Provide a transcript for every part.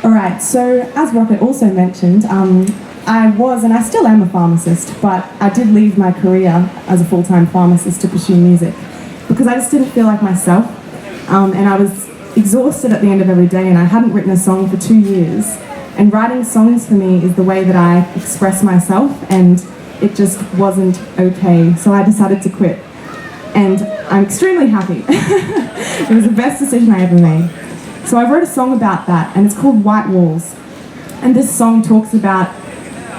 Alright, so as Rocket also mentioned, I was and I still am a pharmacist, but I did leave my career as a full-time pharmacist to pursue music because I just didn't feel like myself, and I was exhausted at the end of every day, and I hadn't written a song for 2 years, and writing songs for me is the way that I express myself, and it just wasn't okay, so I decided to quit, and I'm extremely happy. It was the best decision I ever made. So I wrote a song about that, and it's called White Walls. And this song talks about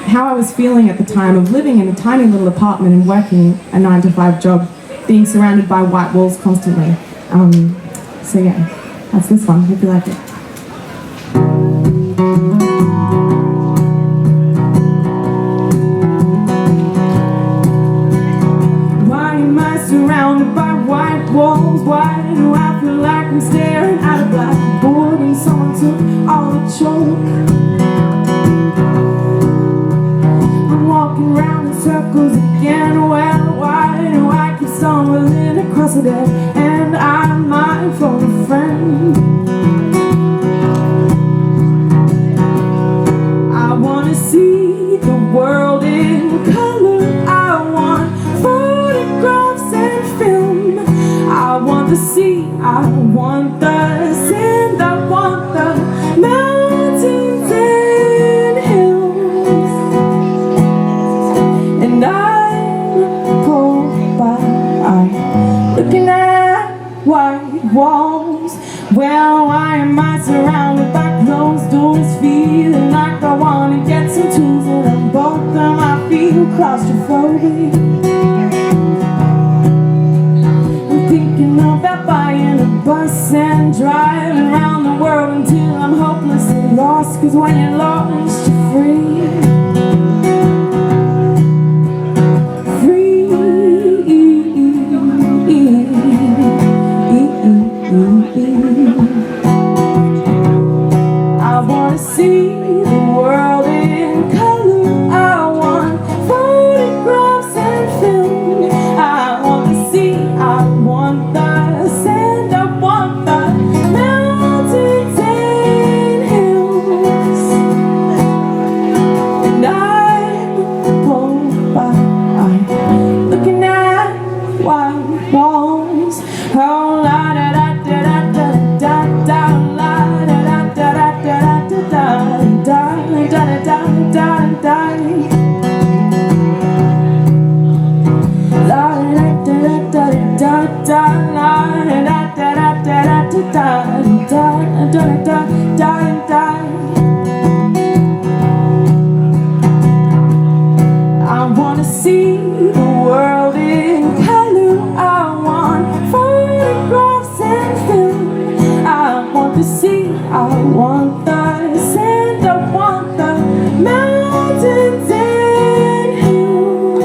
how I was feeling at the time of living in a tiny little apartment and working a 9-to-5 job, being surrounded by white walls constantly. So yeah, that's this one. Hope you like it. Why am I surrounded by white walls? Why do I feel like I'm staring at a blackboard and someone took all the chalk? I'm walking around in circles again. Well, why do I keep stumbling across a dead end? I might phone a friend. I wanna see the world in color. I want photographs and film. I want the sea, I want the sand, I want the mountains and hills. And I'm pulled by looking at white walls. Well, why am I surrounded by closed doors, feeling like I want to get some tools and unbolt them? I feel claustrophobic. Thinking about buying a bus and driving around the world until I'm hopelessly lost. Cause when you're lost, you're free. I wanna see the world in color. I want photographs and film. I want to see, I want the sand, I want the mountains and hills. And I'm pulled by looking at white walls. Oh, la da da da da da da la da da da da da da da da da da da. I wanna see the world in color. I want photographs and film. I want the sea, I want the sand, I want the mountains and hills.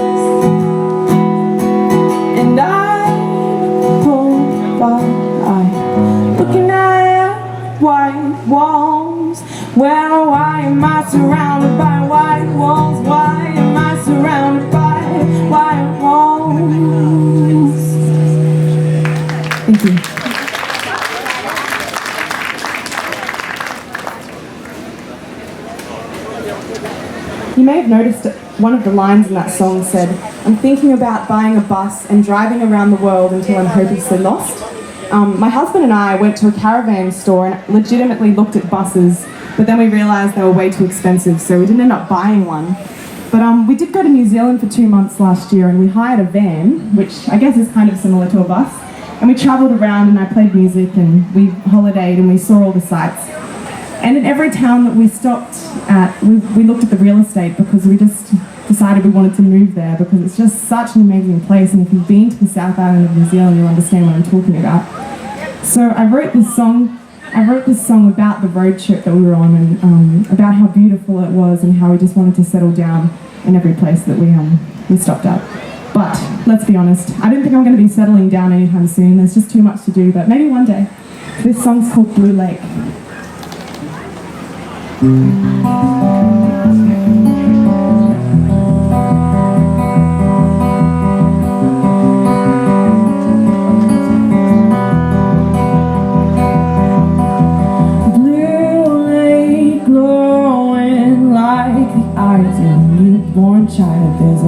And I'm pulled by looking at white walls. Well, why am I surrounded by white walls? Why am I surrounded by white walls? Thank you. You may have noticed one of the lines in that song said, "I'm thinking about buying a bus and driving around the world until I'm hopelessly lost." My husband and I went to a caravan store and legitimately looked at buses, but then we realised they were way too expensive, so we didn't end up buying one. But we did go to New Zealand for 2 months last year, and we hired a van, which I guess is kind of similar to a bus, and we travelled around and I played music and we holidayed and we saw all the sights. And in every town that we stopped at, we looked at the real estate because we just decided we wanted to move there because it's just such an amazing place, and if you've been to the South Island of New Zealand, you'll understand what I'm talking about. So I wrote this song about the road trip that we were on, and about how beautiful it was and how we just wanted to settle down in every place that we stopped at. But let's be honest, I don't think I'm going to be settling down anytime soon. There's just too much to do, but maybe one day. This song's called Blue Lake. Blue newborn child. There's a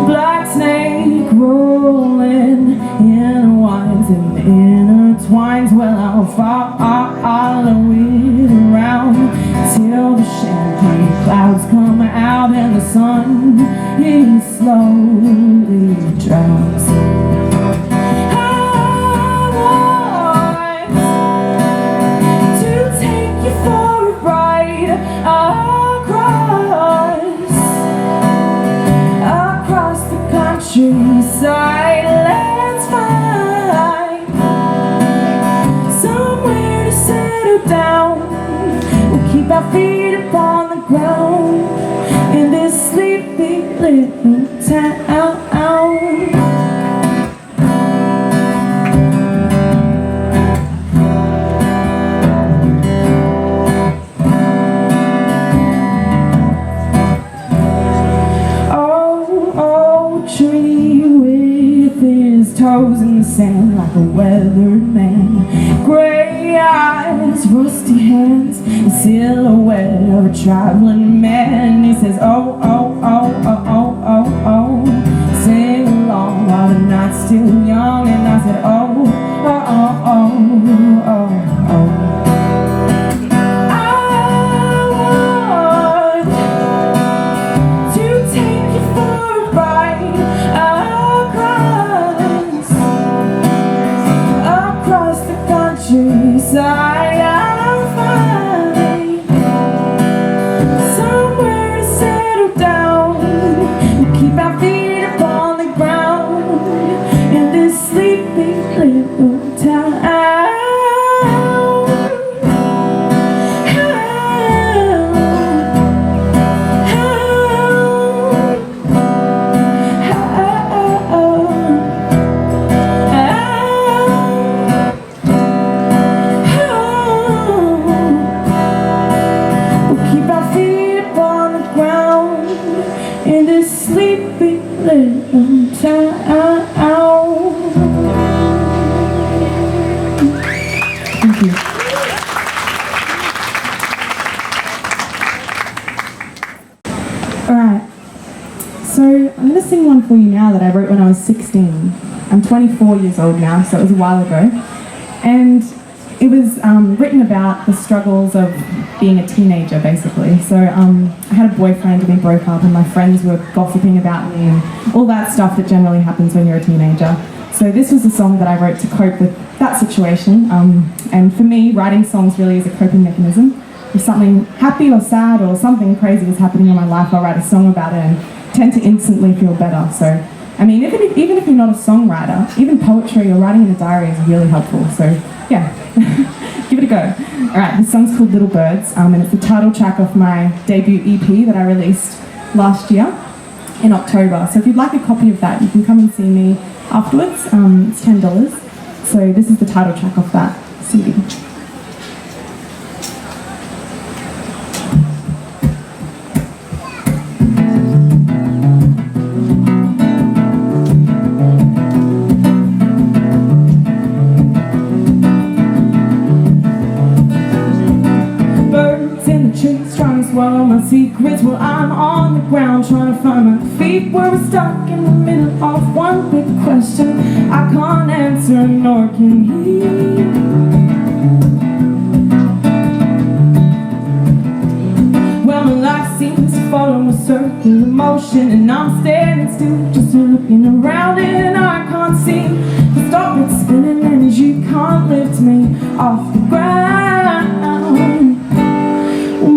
black snake rolling intertwines and intertwines. Well, I'll follow it around till the champagne clouds come out and the sun he slowly drowns. Countryside, let's find somewhere to settle down. We'll keep our feet upon the ground in this sleepy little town. Tree with his toes in the sand like a weathered man, gray eyes, rusty hands, the silhouette of a traveling man. He says, oh, oh, oh, oh, oh, oh, oh, sing along while the night's still young. And I said, oh, oh, oh, oh, oh, oh. I'll find somewhere to settle down. We'll keep our feet upon the ground in this sleepy little town. In this sleepy little town. Thank you. Alright, so I'm going to sing one for you now that I wrote when I was 16. I'm 24 years old now, so it was a while ago. And it was written about the struggles of being a teenager, basically. So I had a boyfriend and we broke up and my friends were gossiping about me and all that stuff that generally happens when you're a teenager. So this was a song that I wrote to cope with that situation. And for me, writing songs really is a coping mechanism. If something happy or sad or something crazy is happening in my life, I'll write a song about it and tend to instantly feel better. So, I mean, even if you're not a songwriter, even poetry or writing in a diary is really helpful. So, yeah. Give it a go. Alright, this song's called Little Birds, and it's the title track of my debut EP that I released last year in October. So if you'd like a copy of that, you can come and see me afterwards. It's $10. So this is the title track of that CD. Swallow my secrets while I'm on the ground trying to find my feet where we're stuck in the middle of one big question I can't answer nor can he. Well, my life seems to follow a circular motion and I'm standing still just looking around and I can't seem to stop it spinning and you can't lift me off the ground.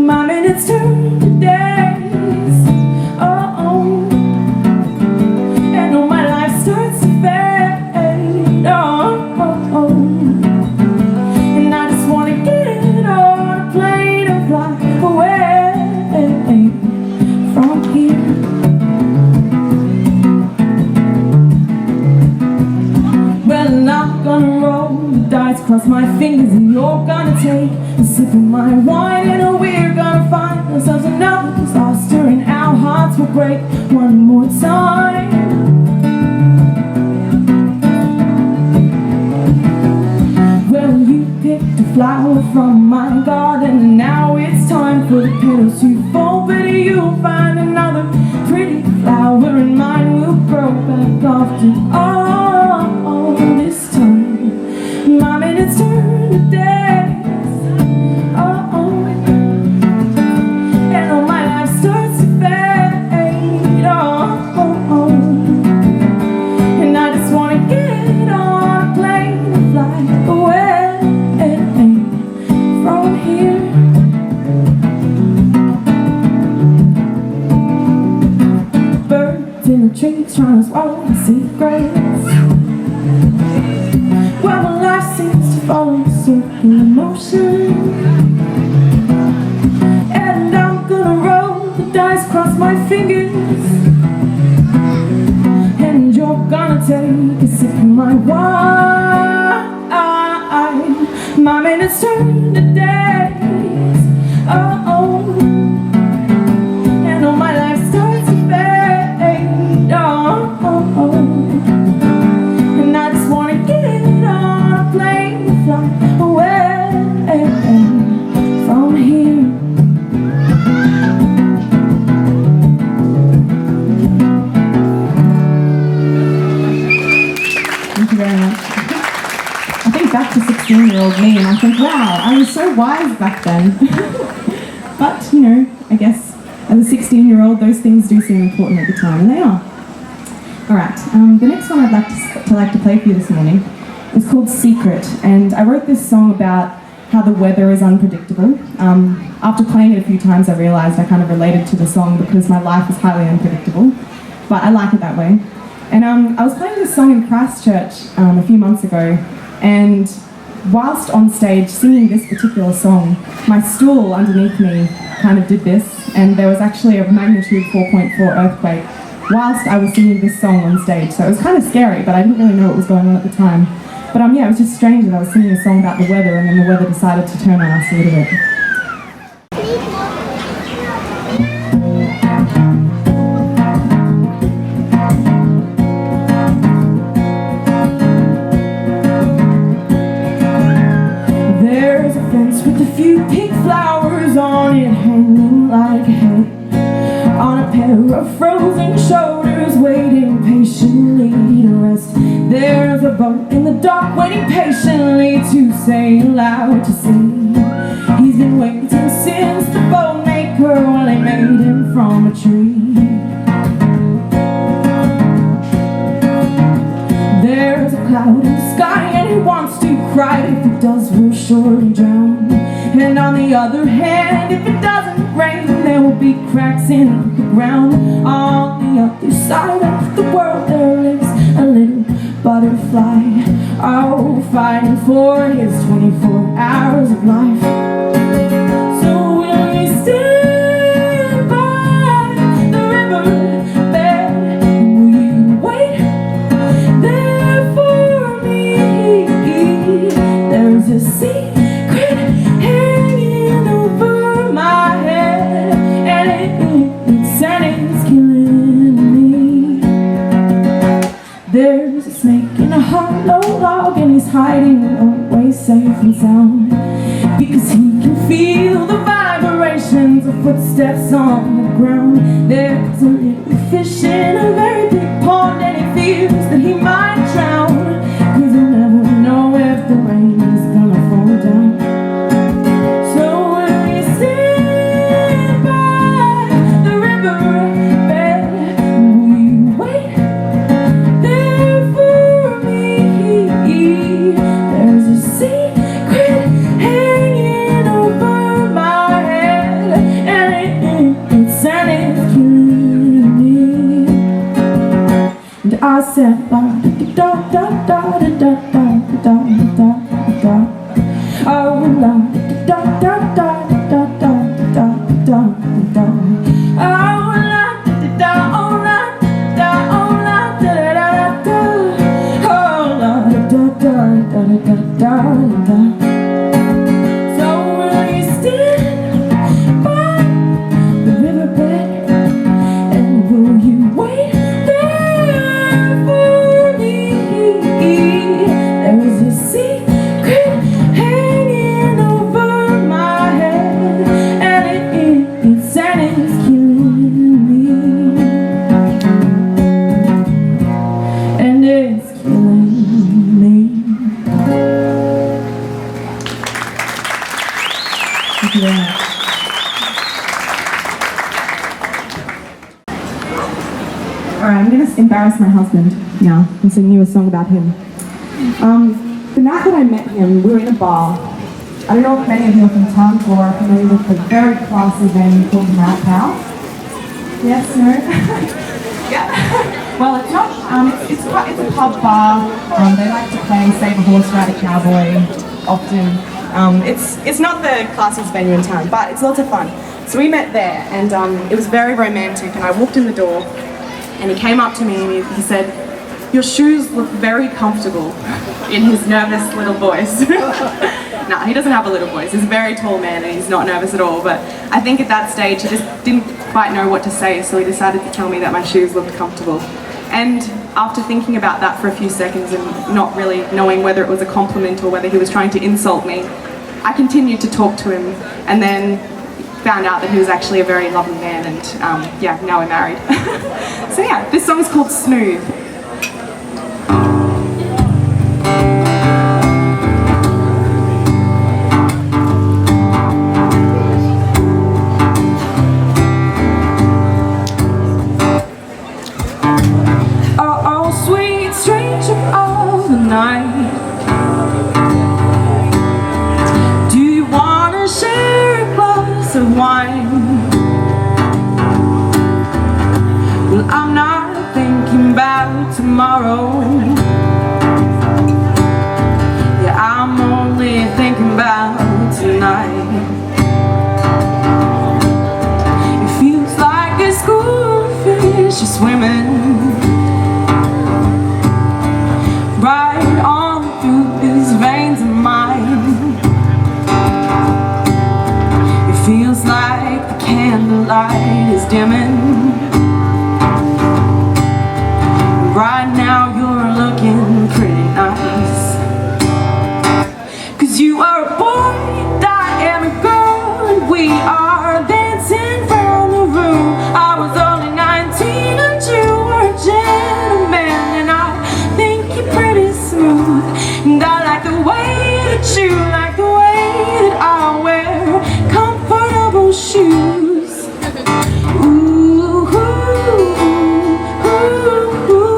My minutes turn to days, oh, and all my life starts to fade, oh, and I just want to get on a plane and fly away from here. Well, I'm gonna roll the dice, cross my fingers, and you're gonna take a sip of my wine, and we're gonna find ourselves another disaster, and our hearts will break one more time. Well, you picked a flower from my garden, and now it's time for the petals to fall, but you'll find another pretty trying to swallow the secrets. Well, my life seems to follow a circular motion, and I'm gonna roll the dice, cross my fingers, and you're gonna take a sip of my wine. My minutes turn to days, oh, and all my life starts to fade, oh, and I just wanna get on a plane and fly away from here. Thank you very much. I think back to 16-year-old me and I think, wow, I was so wise back then. But, you know, I guess as a 16-year-old, those things do seem important at the time, and they are. Alright, the next one I'd like to play for you this morning is called Secret, and I wrote this song about how the weather is unpredictable. After playing it a few times, I realised I kind of related to the song because my life is highly unpredictable, but I like it that way. And I was playing this song in Christchurch a few months ago, and whilst on stage singing this particular song, my stool underneath me kind of did this, and there was actually a magnitude 4.4 earthquake whilst I was singing this song on stage. So it was kind of scary, but I didn't really know what was going on at the time. But yeah, it was just strange that I was singing a song about the weather, and then the weather decided to turn on us a little bit. There's a fence with a few pink flowers on it, hanging like a head on a pair of frozen shoulders, waiting patiently to rest. There's a boat in the dock, waiting patiently to sail out to sea. He's been waiting since the boat maker, well, they made him from a tree. There's a cloud in the sky and he wants to cry. If it does, we'll surely drown. And on the other hand, if it doesn't rain, there will be cracks in the ground. On the other side of the world there lives a little butterfly, oh, fighting for his 24 hours of life. So will you stand by the river bed? Will you wait there for me? There's a secret hanging over my head, and it's killing me. There's a snake in a hollow log, and he's hiding away safe and sound, because he can feel the vibrations of footsteps on the ground. There's a little fish in a very big pond, and he fears that he might drown, because he'll never know if the rain is gonna fall down. So will you stand by the river bed? Will you wait there for me? There's a secret hanging over my head, and it's killing me. And I said, da da da da da da da da da. Oh, la da da da da da da da da. Oh, la da, oh la da, oh la da da da da. Oh, la da da da da da da. So will you stand by the riverbed, and will you wait there for me? There is a secret hanging over my head, and it's killing me, and it's killing me. Thank you very much. Alright, I'm going to embarrass my husband now and sing you a song about him. The night that I met him, we were in a bar. I don't know if many of you are from town or are familiar with the very classy venue called Mad Cow. Yes, no? Yeah. Well, it's not. It's a pub bar. They like to play Save a Horse, Ride a Cowboy often. It's not the classiest venue in town, but it's lots of fun. So we met there, and it was very romantic. And I walked in the door, and he came up to me and he said, "Your shoes look very comfortable," in his nervous little voice. No, he doesn't have a little voice. He's a very tall man and he's not nervous at all. But I think at that stage he just didn't quite know what to say, so he decided to tell me that my shoes looked comfortable. And after thinking about that for a few seconds and not really knowing whether it was a compliment or whether he was trying to insult me, I continued to talk to him, and then found out that he was actually a very lovely man, and yeah, now we're married. So yeah, this song is called Smooth. Oh, sweet stranger of the night, do you wanna share a glass of wine? Well, I'm not thinking about tomorrow. Yeah, I'm only thinking about tonight. It feels like a school of fish are swimming right on through these veins of mine. It feels like the candlelight is dimming. Right now you're looking pretty nice, 'cause you are a boy and I am a girl, and we are dancing round the room. I was only 19 and you were a gentleman, and I think you're pretty smooth. And I like the way that you like the way that I wear comfortable shoes. Ooh, ooh, ooh, ooh.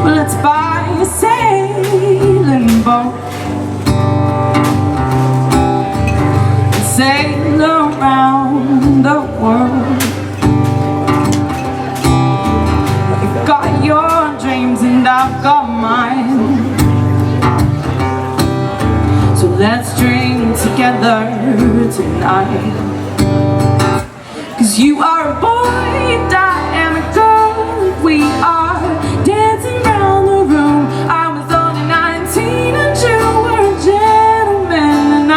Well, let's buy a sailing boat and sail around the world. You've got your dreams and I've got mine, so let's dream together tonight. 'Cause you are a boy and I am a girl, we are dancing round the room. I was only 19 and you were a gentleman, and I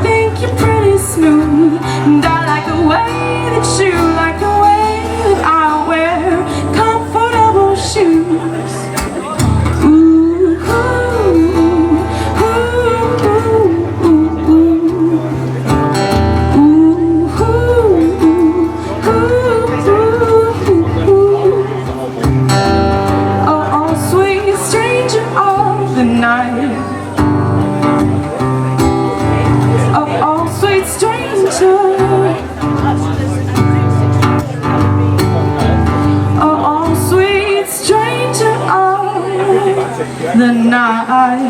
think you're pretty smooth. And I like the way that you like the way that I wear comfortable shoes. Ooh, ooh, ooh, ooh, ooh, ooh, ooh, ooh, ooh, ooh. Oh, oh, sweet stranger of the night. Oh, oh, sweet stranger. Oh, oh, sweet stranger of the night.